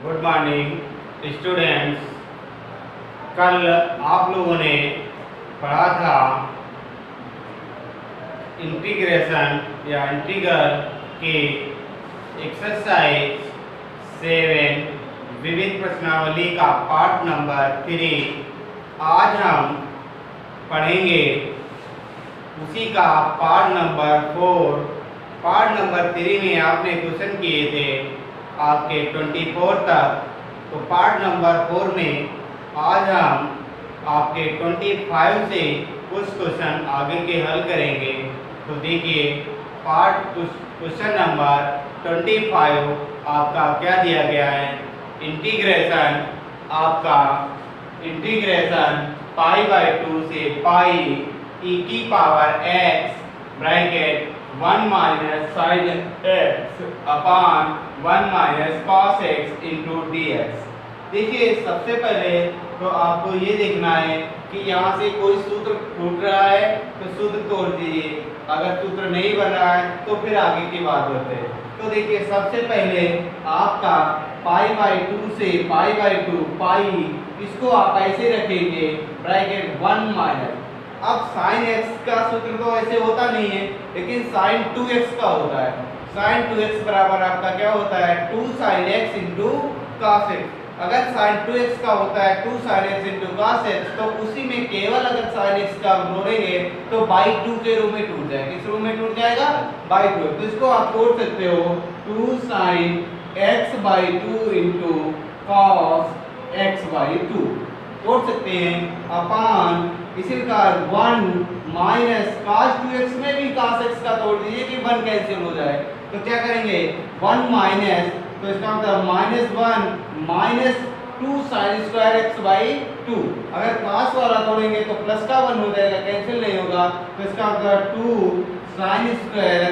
Good morning students. कल आप लोगों ने पढ़ा था इंटीग्रेशन या इंटीग्रल के एक्सरसाइज 7 विविध प्रश्नावली का पार्ट नंबर 3। आज हम पढ़ेंगे उसी का पार्ट नंबर 4। पार्ट नंबर 3 में आपने क्वेश्चन किए थे आपके 24 तक, तो पार्ट नंबर 4 में आज हम आपके 25 से कुछ क्वेश्चन आगे के हल करेंगे। तो देखिए क्वेश्चन नंबर 25 आपका क्या दिया गया है। इंटीग्रेशन आपका पाई/2 से पाई e की power x bracket 1 minus sine x upon 1 minus cos x into dx। देखिए सबसे पहले तो आपको ये देखना है कि यहाँ से कोई सूत्र टूट रहा है तो सूत्र तोड़ दीजिए, अगर सूत्र नहीं बन रहा है तो फिर आगे की बात होते हैं। तो देखिए सबसे पहले आपका पाई/2 से पाई/2 पाई, इसको आप ऐसे रखेंगे ब्रैकेट 1 माइनस। अब साइन x का सूत्र तो ऐसे होता नहीं है, लेकिन साइन 2x का होता है। साइन 2x बराबर आपका क्या होता है 2 sine x into cos x। अगर साइन 2x का होता है 2 sine x into cos x, तो उसी में केवल अगर साइन x का जोड़ेंगे तो बाई 2 के रूप में टूट जाएगा। किस रूप में टूट जाएगा? बाई 2। तो इसको आप तोड़ सकते हो 2 sine x/2 into cos x/2 तोड़ सकते हैं अपान इसी प्रकार 1 माइनस cos 2x में भी cos x का तोड़ दीजिए कि 1 कैंसिल हो जाए। तो क्या करेंगे 1 माइनस, तो इसका मतलब -1 माइनस 2 sin स्क्वायर x/2। अगर cos वाला तोड़ेंगे तो प्लस का 1 हो जाएगा, कैंसिल नहीं होगा। तो इसका मतलब 2 sin स्क्वायर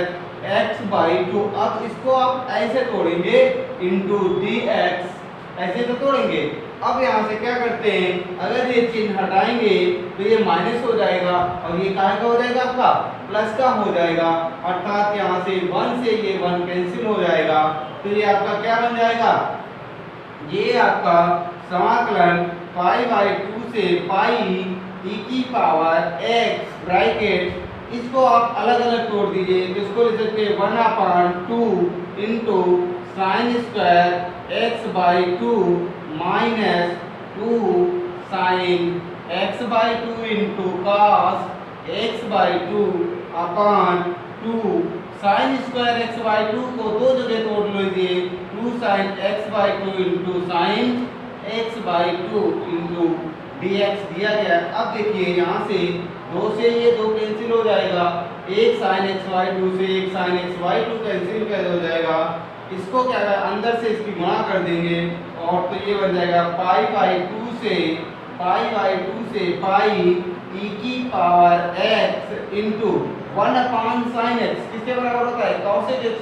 x/2। अब इसको आप ऐसे तोड़ेंगे इंटू dx, ऐसे तो तोड़ेंगे। अब यहाँ से क्या करते हैं, अगर ये चिन्ह हटाएंगे तो ये माइनस हो जाएगा और ये काय का हो जाएगा आपका प्लस का हो जाएगा, अर्थात यहाँ से 1 से ये 1 कैंसिल हो जाएगा। तो ये आपका क्या बन जाएगा, ये आपका समाकलन पाई/2 से पाई e की पावर x ब्रैकेट, इसको आप अलग अलग तोड़ दीजिए। तो इसको लिख सकते हैं 1/2 into sine square x/2 minus 2 sine x/2 into cos x/2 upon 2 sine square x/2 को दो जगह तोड़ लीजिए, 2 sine x/2 into sine x/2 into dx दिया गया। अब देखिए यहाँ से 2 से ये 2 कैंसिल हो जाएगा, एक साइन x/2 से एक साइन x/2 कैंसिल हो जाएगा। इसको क्या है अंदर से इसकी गुणा कर देंगे और तो ये बन जाएगा पाई/2 से पाई e की पावर x इंटू 1 अपान साइन x, किसके बराबर होता है cos x।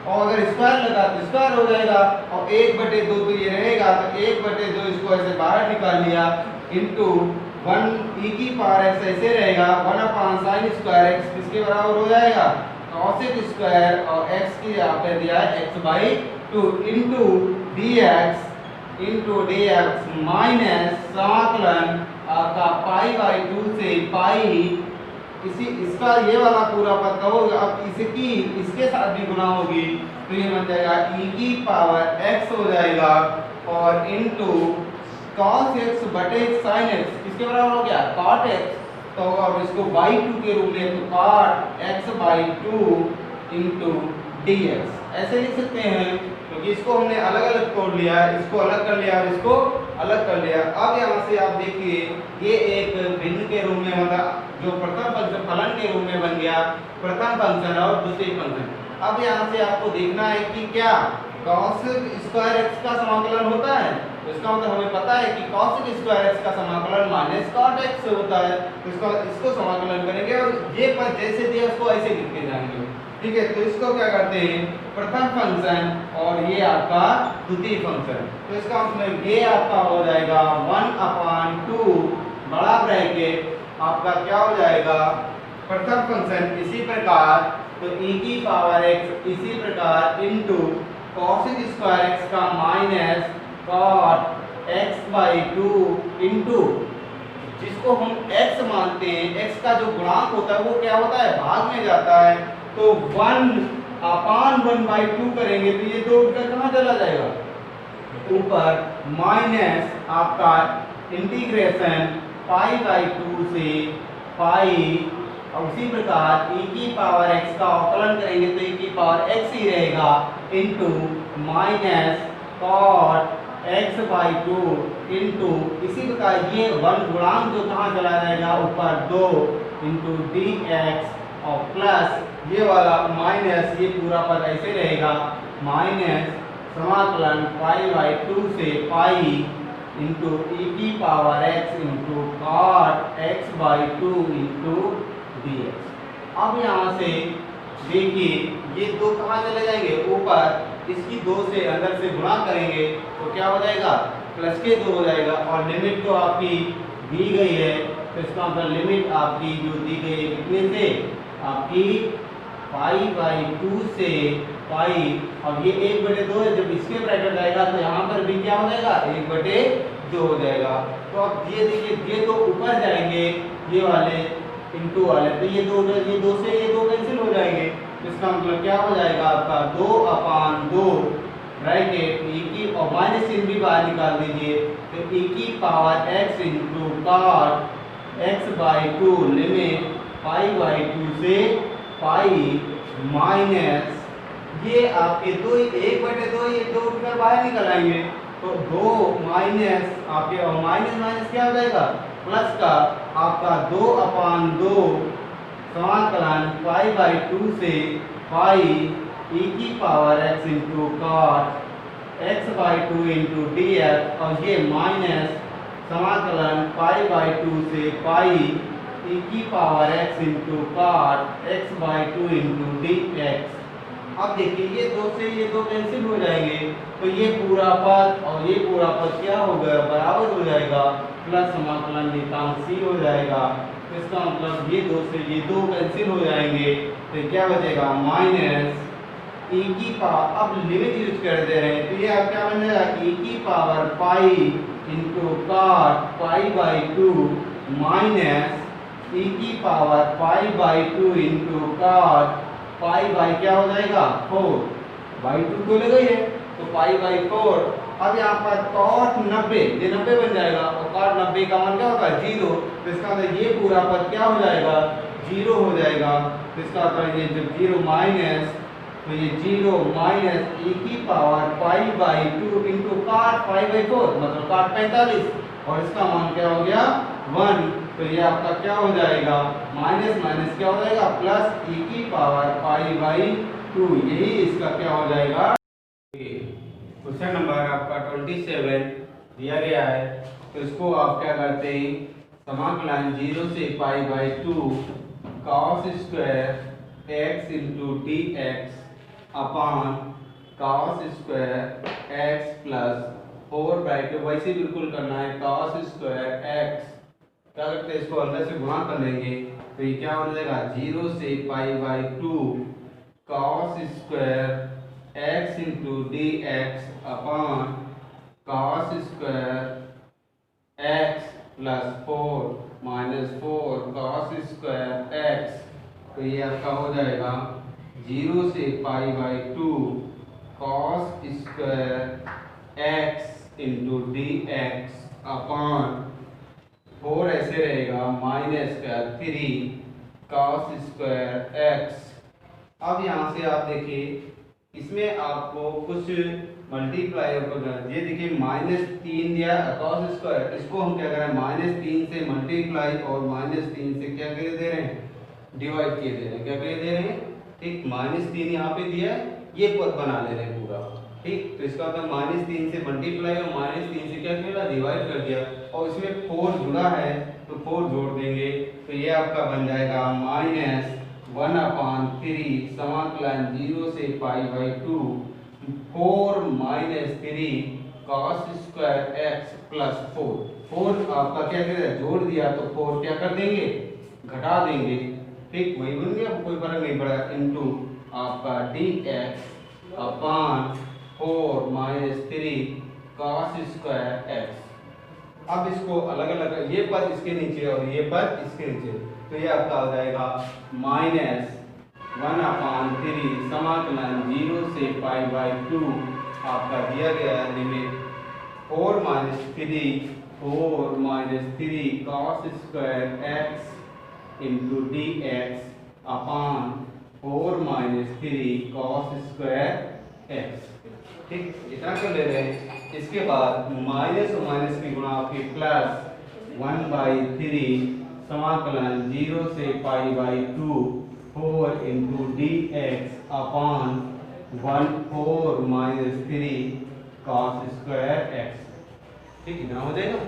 और अगर स्क्वायर लगा तो स्क्वायर हो जाएगा और 1/2 तो ये रहेगा, तो 1/2 इसको ऐसे बाहर निकाल लिया इंटू 1 e की पावर x ऐसे रहेगा 1 अपान साइन स्क्वायर x, किसके बराबर हो जाएगा cos स्क्वायर और x की आपने दिया है x/2 इंटू dx माइनस समाकलन आपका पाई/2 से पाई, इसका ये वाला पूरा पद का होगा। अब इसके साथ भी गुणा होगी तो ये बन जाएगा e की पावर x हो जाएगा और इंटू cos x बटे sin x, किसके बराबर हो गया cot x। तो अब इसको by2 के रूप में, तो cot x/2 इंटू dx ऐसे लिख सकते हैं, क्योंकि इसको हमने अलग अलग तोड़ लिया, इसको अलग कर लिया और इसको अलग कर लिया। अब यहाँ से आप देखिए ये एक भिन्न के रूप में, मतलब जो प्रथम फंक्शन फलन के रूप में बन गया, प्रथम फंक्शन और दूसरी फंक्शन। अब यहाँ से आपको देखना है कि क्या cos स्क्वायर x का समाकलन होता है, तो इसका मतलब हमें पता है कि cos स्क्वायर x का समाकलन माइनस cot x होता है। तो इसको समाकलन करेंगे और ये पद जैसे दिया उसको ऐसे लिख के जाएंगे, ठीक है। तो इसको क्या करते हैं प्रथम फंक्शन और ये आपका द्वितीय फंक्शन। तो इसका मतलब ये आपका हो जाएगा 1/2 बड़ा ब्रैकेट आपका क्या हो जाएगा प्रथम फंक्शन इसी प्रकार, तो e की पावर x इसी प्रकार इंटू cos स्क्वायर x का माइनस cot x/2 इंटू, जिसको हम x मानते हैं, x का जो गुणांक होता है वो क्या होता है, भाग में जाता है, तो 1/1/2 करेंगे तो ये 2 उठकर कहाँ चला जाएगा, ऊपर, माइनस आपका इंटीग्रेशन पाई/2 से पाई, और उसी प्रकार e की पावर x का अवकलन करेंगे तो e की पावर x ही रहेगा, into minus cot x/2 into, इसी प्रकार ये 1 गुणांक जो कहाँ चला जाएगा, ऊपर 2 इंटू dx, और प्लस ये वाला माइनस, ये पूरा पद ऐसे रहेगा, माइनस समाकलन पाई/2 से पाई इंटू e की power x into cot x/2 into dx। अब यहाँ से देखिए ये 2 कहाँ चले जाएंगे, ऊपर, इसकी 2 से अंदर से गुणा करेंगे तो क्या हो जाएगा, प्लस के 2 हो जाएगा, और लिमिट तो आपकी दी गई है, तो इसका मतलब लिमिट आपकी जो दी गई है कितने से, आपकी पाई/2 से पाई, और ये 1/2 है, जब इसके ब्रैकेट आएगा तो यहाँ पर भी क्या हो जाएगा, 1/2 हो जाएगा। तो अब ये देखिए ये तो ऊपर जाएंगे, ये वाले इंटू वाले, तो ये 2 से ये 2 कैंसिल हो जाएंगे, तो इसका मतलब क्या हो जाएगा आपका 2/2 ब्रैकेट e की, और माइनस चिन्ह भी बाहर निकाल दीजिए, तो e की power x into cot x/2 limit पाई/2 से पाई, माइनस ये आपके 1/2, ये 2 उठकर बाहर निकल आएंगे, तो 2 माइनस आपके, और माइनस माइनस क्या हो जाएगा, प्लस का आपका 2/2 समाकलन पाई/2 से पाई e की power x into cot x/2 into dx, और ये माइनस समाकलन पाई/2 से पाई e की power x into cot x/2 into dx। अब देखिए ये 2 से ये 2 कैंसिल हो जाएंगे, तो ये पूरा पद और ये पूरा पद क्या हो गया, बराबर हो जाएगा, प्लस समाकलन निकांक c हो जाएगा, तो इसका मतलब ये 2 से ये 2 कैंसिल हो जाएंगे, तो क्या बचेगा, माइनस e की पावर, अब लिमिट यूज कर दे रहे हैं, तो ये आप क्या बन जाएगा, e की पावर पाई इंटू कॉट पाई/2 माइनस e की पावर पाई/2 इंटू कॉट पाई क्या हो जाएगा, 4/2 तो लगा ही है, तो पाई/4। अब यहाँ पर कॉट 90, ये 90 बन जाएगा, और कॉट 90 का मान क्या होगा, 0, तो इसका मतलब ये पूरा पद क्या हो जाएगा, 0 हो जाएगा, तो इसका मतलब ये जब 0 माइनस, तो ये 0 माइनस e की पावर पाई/2 इंटू कॉट पाई/4, मतलब कॉट 45, और इसका मान क्या हो गया, 1, तो ये आपका क्या हो जाएगा, माइनस माइनस क्या हो जाएगा, प्लस e की पावर पाई/2, यही इसका क्या हो जाएगा। क्वेश्चन नंबर आपका 27 दिया गया है, तो इसको आप क्या करते हैं, समाकलन 0 से पाई/2 cos square x into dx upon cos square x plus 4 bracket, वैसे बिल्कुल करना है, cos स्क्वायर x, क्या करते हैं, इसको अंदर से गुणा कर लेंगे, तो ये क्या हो जाएगा, 0 से पाई/2 cos square x into dx upon cos square x plus 4 minus 4 cos square x, तो ये आपका हो जाएगा 0 से पाई/2 cos square x into dx upon 4 ऐसे रहेगा माइनस का 3 cos स्क्वायर x। अब यहाँ से आप देखिए इसमें आपको कुछ मल्टीप्लाई करना, ये देखिए -3 दिया cos स्क्वायर, इसको हम क्या करें, -3 से मल्टीप्लाई और -3 से क्या कर दे रहे हैं, डिवाइड किए दे रहे हैं, क्या कर दे रहे हैं, ठीक, -3 यहाँ पे दिया है, ये पद बना ले रहे हैं पूरा, ठीक, तो इसका मतलब -3 से मल्टीप्लाई और -3 से क्या किया, डिवाइड कर दिया, और इसमें 4 जुड़ा है तो 4 जोड़ देंगे, तो ये आपका बन जाएगा -1/3 समाकलन 0 से पाई/2 4 - 3 cos स्क्वायर x प्लस 4 आपका क्या करें, जोड़ दिया तो 4 क्या कर देंगे, घटा देंगे, ठीक, वही बन गया, कोई फर्क नहीं पड़ा, इनटू आपका dx upon 4 - 3 cos square x। अब इसको अलग अलग, ये पद इसके नीचे और ये पद इसके नीचे, तो ये आपका हो जाएगा माइनस 1/3 समाकलन 0 से पाई बाई 2 आपका दिया गया है limit 4 minus 3 cos square x into d x upon 4 minus 3 cos square x। ठीक, इतना कर ले रहे हैं। इसके बाद माइनस और माइनस की गुणा आपकी प्लस 1/3 समाकलन 0 से pi by 2 4 into d x upon 4 minus 3 cos square x। ठीक, इतना हो जाएगा।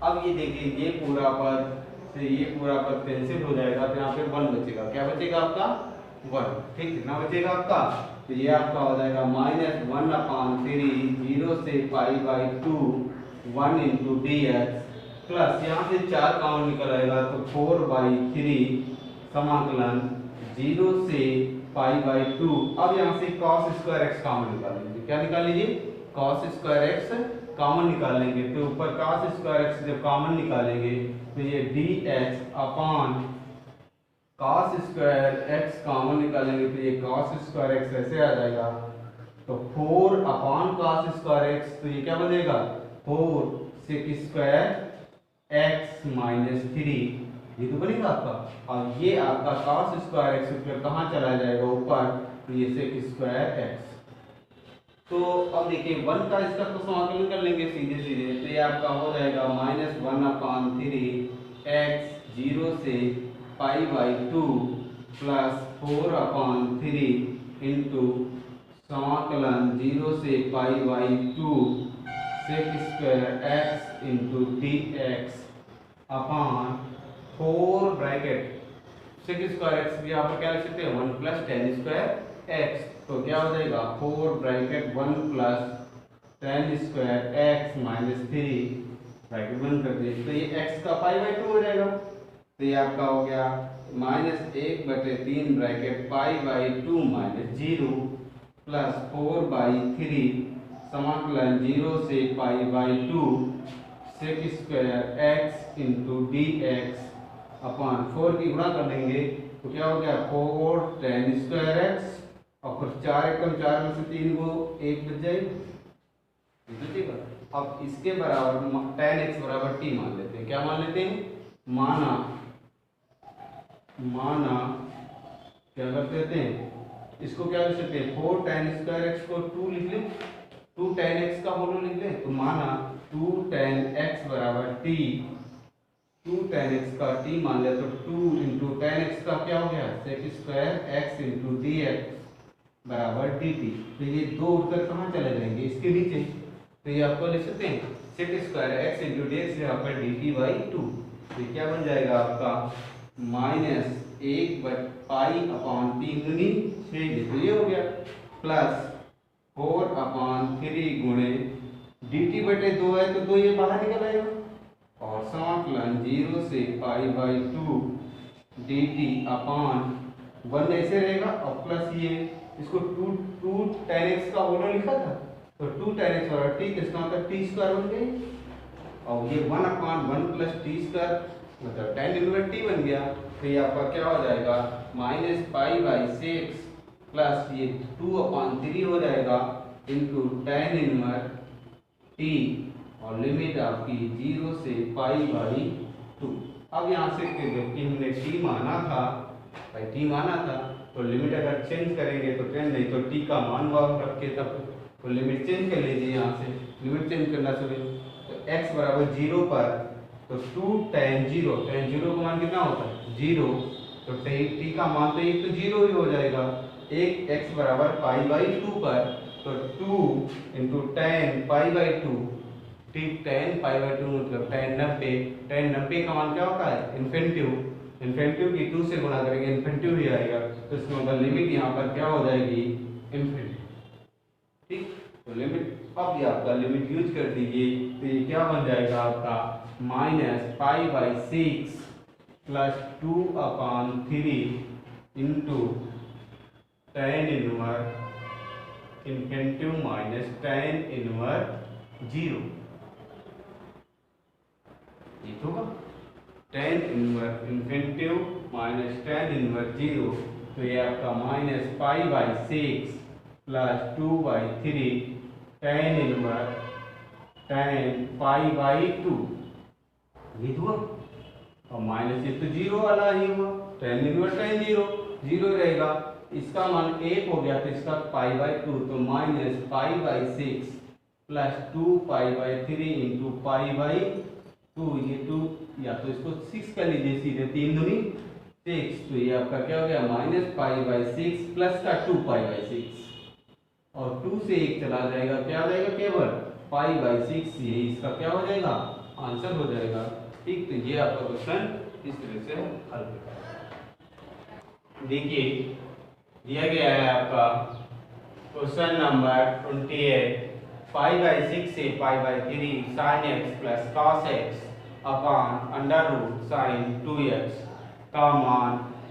अब ये देखिए, ये पूरा पद से ये पूरा पद कैंसिल हो जाएगा, तो यहाँ पे 1 बचेगा। क्या बचेगा आपका? 1। ठीक, कितना बचेगा आपका? तो ये आपका हो जाएगा माइनस 1/3 0 से pi by 2 1 into d x plus यहाँ से 4 काउंट निकल आएगा तो 4/3 समाकलन 0 से पाई बाई 2। अब यहाँ से cos स्क्वायर x कॉमन निकाल लीजिए। क्या निकाल लीजिए? cos स्क्वायर x कॉमन निकालेंगे, तो ऊपर cos स्क्वायर x जब कॉमन निकालेंगे तो ये dx अपान cos स्क्वायर x कॉमन निकालेंगे तो ये cos स्क्वायर x ऐसे आ जाएगा, तो 4 अपान cos स्क्वायर x, तो ये क्या बनेगा? 4 sec स्क्वायर x माइनस 3, ये तो बनेगा आपका। और ये आपका cos स्क्वायर x ऊपर कहाँ चला जाएगा? ऊपर, तो ये sec स्क्वायर x। तो अब देखिए 1 का इसका तो समाकलन कर लेंगे सीधे सीधे, तो ये आपका हो जाएगा माइनस 1/3 x 0 से पाई बाई 2 प्लस 4/3 इंटू समाकलन 0 से pi by 2 sec square x into d x upon 4 bracket sec square x भी यहाँ पर क्या लिख सकते हैं? 1 प्लस tan स्क्वायर x। तो क्या हो जाएगा? 4 bracket 1 plus tan square x minus 3 bracket बंद कर दिए, तो ये x का पाई बाई 2 हो जाएगा। तो ये आपका हो गया minus 1/3 bracket pi by 2 minus 0 plus 4/3 समाकलन 0 से pi by 2 sec square x into d x upon 4 की गुणा कर देंगे तो क्या हो गया? 4 tan स्क्वायर x और फिर 4 एकम 4 में से 3 को 1 बच जाएगी। अब इसके बराबर tan x बराबर t मान लेते हैं। क्या मान लेते हैं? माना क्या कर देते हैं? इसको क्या लिख सकते हैं? 4 tan स्क्वायर x को 2 लिख लें, 2 tan x का होल लिख लें, तो माना 2 tan x बराबर t, 2 tan x का t मान लिया तो 2 इंटू tan x का क्या हो गया? Sec square x into d x बराबर dt। तो ये 2 उठकर कहाँ चले जाएंगे? इसके नीचे। तो ये आपको लिख सकते हैं sec square x into d x यहाँ पर dt/2। तो क्या बन जाएगा आपका? माइनस 1/π/3 गुनी 6, तो ये हो गया प्लस 4/3 गुणे dt/2 है तो 2 ये बाहर निकल आएगा और समाकलन 0 से π/2 dt अपान 1 ऐसे रहेगा और प्लस ये इसको 2 tan x का होल लिखा था तो 2 tan x और t, इसका मतलब t स्क्वायर बन गई और ये 1/1 प्लस t स्क्वायर मतलब tan इनवर्स t बन गया। तो ये आपका क्या हो जाएगा? माइनस π/6 प्लस ये 2/3 हो जाएगा इंटू tan इनवर्स t और लिमिट आपकी 0 से π/2। अब यहाँ से जबकि हमने t माना था, भाई t माना था तो लिमिट अगर चेंज करेंगे तो tan नहीं तो t का मान वापस रख के तब तो लिमिट चेंज कर लीजिए। यहाँ से लिमिट चेंज करना चाहिए तो x बराबर 0 पर तो 2 tan 0, tan 0 का मान कितना होता है? 0, तो t का मान तो एक तो 0 ही हो जाएगा। एक x बराबर π/2 पर तो 2 इंटू tan π/2 t tan π/2 मतलब tan 90 का मान क्या होता है? इन्फिनिटिव की 2 से गुणा करेंगे इन्फिनिटिव ही आएगा, तो इसका मतलब लिमिट यहाँ पर क्या हो जाएगी? इन्फिनिटी। ठीक, तो लिमिट अब ये आपका लिमिट यूज कर दीजिए तो ये क्या बन जाएगा आपका? Minus π/6 plus 2/3 into tan inverse infinitive minus tan inverse 0, ये तो होगा tan inverse infinitive minus tan inverse 0, तो ये आपका minus pi by 6 plus 2/3 tan inverse tan pi by 2, ये हुआ। और माइनस ये तो 0 वाला ही हुआ, tan इनवर्स tan 0 0 रहेगा, इसका मान 1 हो गया तो इसका पाई बाई 2, तो minus pi by 6 plus 2π/3 into pi by 2, ये 2 या तो इसको 6 कर लीजिए सीधे, 3 दूनी 6, तो ये आपका क्या हो गया माइनस पाई बाई 6 प्लस का 2π/6, और 2 से 1 चला जाएगा, क्या आ जाएगा केवल पाई बाई 6, ये इसका क्या हो जाएगा आंसर हो जाएगा। ठीक, तो ये आपका क्वेश्चन इस तरह से हल होगा। देखिए दिया गया है आपका क्वेश्चन नंबर 28, पाई बाई 6 से pi by 3 sine x plus cos x upon under root sine 2x का मान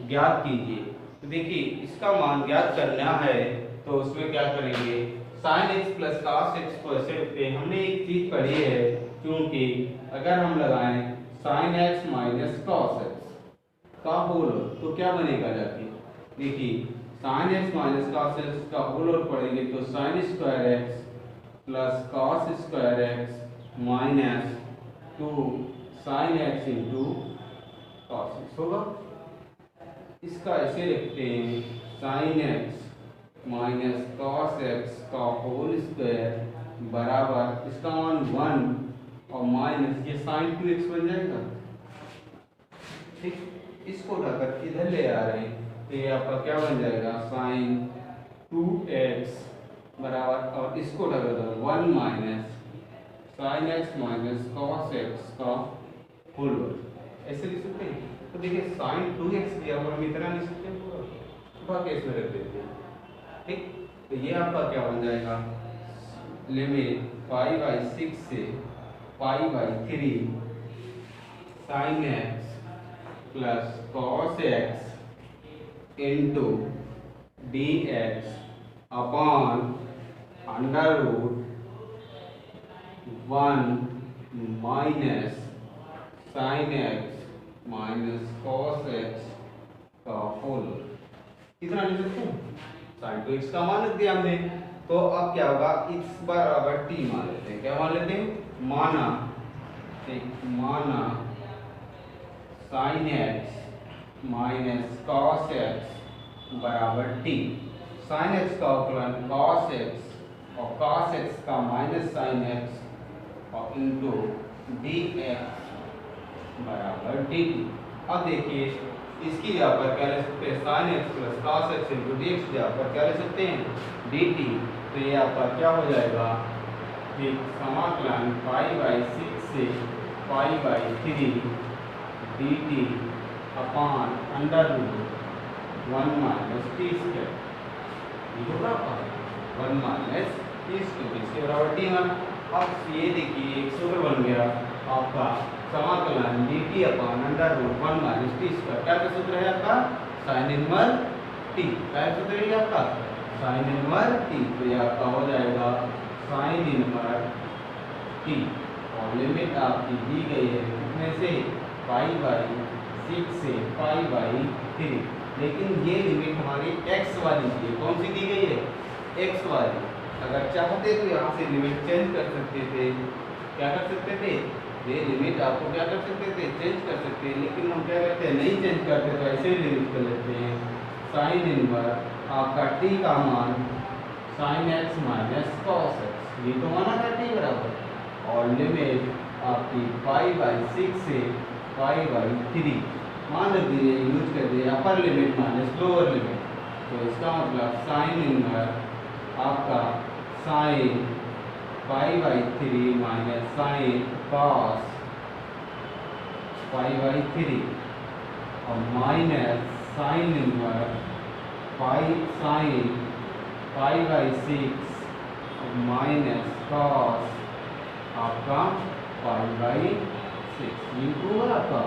ज्ञात कीजिए। तो देखिए इसका मान ज्ञात करना है तो उसमें क्या करेंगे, sign x plus cos x को ऐसे रखते हैं। हमने एक चीज पढ़ी है, क्योंकि अगर हम लगाएं sign x minus cos x का होल तो क्या बनेगा जाके, देखिए sign x minus cos x का होल पढ़ेंगे तो sine square x plus cos square x minus 2 sine x into cos x होगा। इसका ऐसे रखते हैं sine x minus cos x का होल स्क्वायर बराबर, इसका मान 1 और माइनस ये साइन 2x बन जाएगा। ठीक, इसको उठाकर इधर ले आ रहे हैं तो ये आपका क्या बन जाएगा साइन 2x बराबर, और इसको उठाकर 1 minus sine x minus cos x का होल वर्ग, ऐसे लिख सकते हैं। तो देखिए साइन 2x दिया हुआ हम इतना लिख सकते हैं पूरा, बाकी इसमें रख देते हैं। ठीक, तो ये आपका क्या बन जाएगा लिमिट पाई बाई 6 से pi by 3 sine x plus cos x into d x upon under root 1 minus sine x minus cos x का होल, कितना लिख सकते हैं साइन 2x का मान रख दिया हमने। तो अब क्या होगा, x बराबर t मान लेते हैं। क्या मान लेते हैं, माना माना sine x minus cos x बराबर t, साइन x का अवकलन कॉस x और कॉस x का माइनस साइन x और इंटू डी एक्स बराबर डी टी। अब देखिए इसकी जगह पर क्या ले सकते हैं sine x plus cos x into d x, जगह पर क्या ले सकते हैं डी टी। तो ये आपका क्या हो जाएगा, एक समाकलन पाई बाई 6 से pi by 3 d t upon under root 1 minus t square, ये होगा 1 माइनस टी स्क्वायर, इसके बराबर टी मान। अब ये देखिए एक सूत्र बन गया आपका समाकलन d t upon under root 1 minus t square. क्या सूत्र है आपका, साइन इनवर्स टी। क्या सूत्र है आपका, साइन इनवर्स टी। तो ये आपका हो जाएगा साइन इनवर्स टी, और लिमिट आपकी दी गई है कितने से पाई बाई 6 से पाई बाई 3, लेकिन ये लिमिट हमारी x वाली थी। कौन सी दी गई है, x वाली। अगर चाहते तो यहाँ से लिमिट चेंज कर सकते थे, क्या कर सकते थे, ये लिमिट आपको क्या कर सकते थे, चेंज कर सकते हैं, लेकिन हम क्या करते हैं, नहीं चेंज करते तो ऐसे ही लिमिट कर लेते हैं। साइन इनवर्स आपका t का मान sine x minus cos x, ये तो माना था t बराबर, और लिमिट आपकी पाई बाई 6 से पाई बाई 3 मान दीजिए, यूज कर दिए upper limit minus lower limit. तो इसका मतलब साइन इनवर्स आपका sine pi by 3 minus sine cos pi by 3 और minus sine inverse pi sine pi by 6 और माइनस कॉस आपका पाई बाई 6 इंटू आपका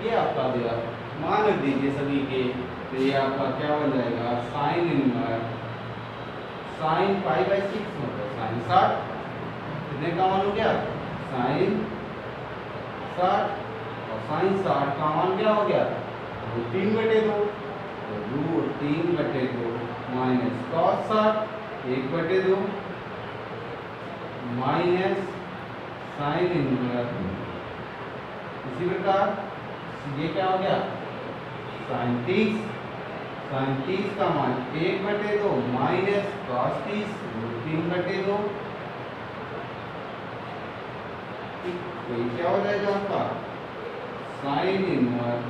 ये आपका दिया मान रख दीजिए सभी के। तो ये आपका क्या बन जाएगा, sine inverse sine pi by 6 मतलब साइन 60, कितने का मान हो गया साइन 60 और साइन 60 का मान क्या हो गया रूट 3/2 तो root 3/2 minus cos 60 1/2 minus sine inverse. इसी प्रकार ये क्या हो गया साइन 30 का मान 1/2 माइनस कॉस 30 रूट 3/2। तो ये क्या हो जाएगा आपका sine inverse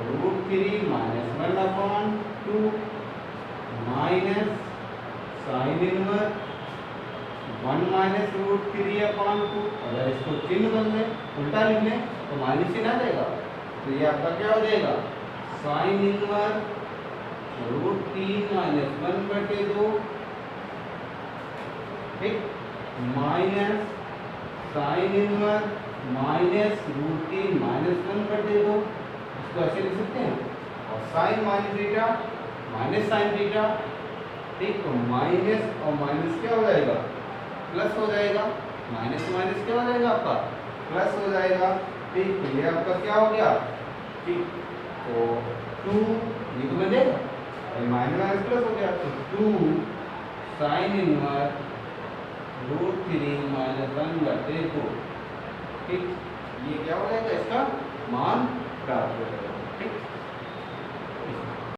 root 3 minus 1/2 minus sine inverse 1 minus root 3/2। अगर इसको चिन्ह बदले उल्टा लिख लें तो माइनस चिन्ह आ जाएगा। तो ये आपका क्या हो जाएगा साइन इनवर्स रूट 3 माइनस 1/2 ठीक minus sine inverse minus root 3 minus 1/2। इसको ऐसे लिख सकते हैं और sine minus theta minus sine theta ठीक। तो माइनस और माइनस क्या हो जाएगा प्लस हो जाएगा माइनस माइनस क्या हो जाएगा आपका प्लस हो जाएगा ठीक। तो ये आपका क्या हो गया ठीक। तो 2 ये तो बनेगा माइनस माइनस प्लस हो गया तो 2 साइन इनवर्स रूट 3 माइनस 1/2 ठीक। ये क्या हो जाएगा इसका मान प्राप्त हो जाएगा ठीक।